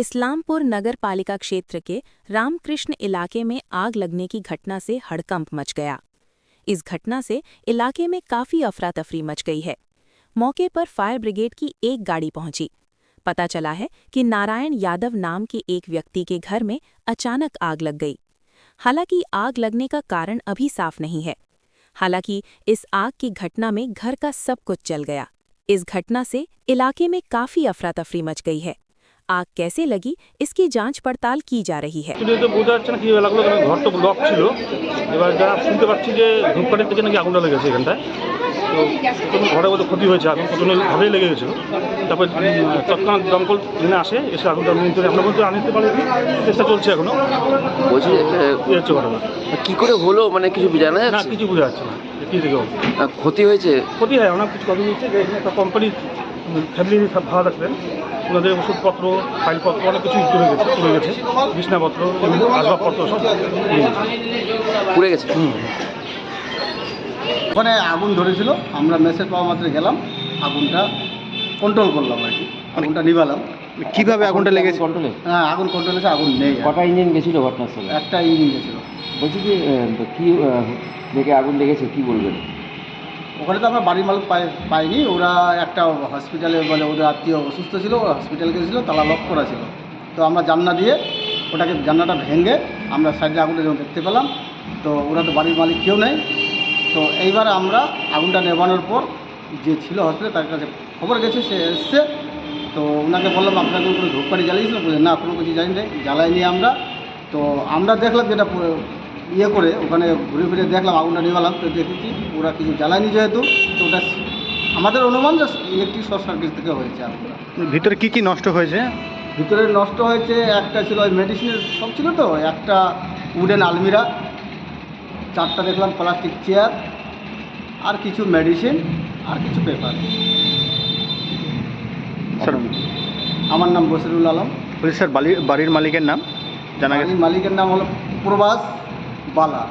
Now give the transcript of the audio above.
इस्लामपुर नगर पालिका क्षेत्र के रामकृष्ण इलाके में आग लगने की घटना से हड़कंप मच गया। इस घटना से इलाके में काफी अफरा तफरी मच गई है। मौके पर फायर ब्रिगेड की एक गाड़ी पहुंची। पता चला है कि नारायण यादव नाम के एक व्यक्ति के घर में अचानक आग लग गई। हालांकि आग लगने का कारण अभी साफ नहीं है। हालांकि इस आग की घटना में घर का सब कुछ जल गया। इस घटना से इलाके में काफी अफरा तफरी मच गई है। आग कैसे लगी इसकी जांच पड़ताल की जा रही है। तो বোঝা যাচ্ছে না কি লাগলো, কারণ ঘর তো লক ছিল। এবার যা শুনতে পাচ্ছি যে ধূপকাঠির থেকে নাকি আগুনটা লেগেছে এখানটায়। তো প্রথমে ঘরে মধ্যে ক্ষতি হয়েছে, আগুন প্রথমে ঘরেই লেগে গেছিল। তারপর তৎক্ষণাৎ দমকল এনে আসে, এসে আগুনটা নিয়ন্ত্রণে আমরা বলতে আনতে পারিনি, চেষ্টা চলছে এখনো। বলছি এই হচ্ছে ঘটনা। কি করে হলো, মানে কিছু জানা না, যাচ্ছে? কিছু বোঝা যাচ্ছে না কি থেকে হলো। ক্ষতি হয়েছে? ক্ষতি হয় অনেক কিছু ক্ষতি হচ্ছে। যে এখানে একটা কোম্পানির ফ্যামিলি ভাড়া থাকবেন, ওনাদের ওষুধপত্র, ফাইলপত্র অনেক কিছু পড়ে গেছে, বিছনাপত্র, আসবাবপত্র সব পুড়ে গেছে। ওখানে আগুন ধরেছিল, আমরা মেসেজ পাওয়া মাত্র গেলাম, আগুনটা কন্ট্রোল করলাম আর কি, আগুনটা নিভালাম। কিভাবে আগুনটা লেগেছে? কন্ট্রোলে? হ্যাঁ, আগুন কন্ট্রোল হয়েছে, আগুন নেই। কটা ইঞ্জিন গেছিল ঘটনাস্থলে? একটা ইঞ্জিন গেছিলো। বলছি যে কি দেখে আগুন লেগেছে কি বলবেন? ওখানে তো আমরা বাড়ির মালিক পাইনি, ওরা একটা হসপিটালে বলে ওদের আত্মীয় অসুস্থ ছিল, হসপিটালে গেছিলো, তালা লক করা ছিল। তো আমরা জানলা দিয়ে ওটাকে জানলাটা ভেঙে আমরা সাইডে আগুনটা যখন দেখতে পেলাম, তো ওরা তো বাড়ির মালিক কেউ নেই। তো এইবার আমরা আগুনটা নেভানোর পর যে ছিল হসপিটালে তার কাছে খবর গেছে, সে এসছে। তো ওনাকে বললাম আপনাকে কোনো ধূপকাঠি জ্বালিয়েছিল, বলে না কোনো কিছু জানি না, জ্বালাইনি আমরা। তো আমরা দেখলাম যেটা ইয়ে করে ওখানে ঘুরে ফিরে দেখলাম, আগুনটা নিভালাম, তো দেখেছি ওরা কিছু জ্বালায়নি যেহেতু, তো ওটা আমাদের অনুমান যে ইলেকট্রিক শর্ট সার্কিট থেকে হয়েছে আগুনটা। ভিতরে কি কি নষ্ট হয়েছে? ভিতরে নষ্ট হয়েছে একটা ছিল ওই মেডিসিনের সব ছিল, তো একটা উডেন আলমিরা, 4টা দেখলাম প্লাস্টিক চেয়ার, আর কিছু মেডিসিন, আর কিছু পেপার। স্যার, আমার নাম বসিরুল আলম। বলছি স্যার, বাড়ির মালিকের নাম জানা গেছে? মালিকের নাম হলো প্রবাস বালা।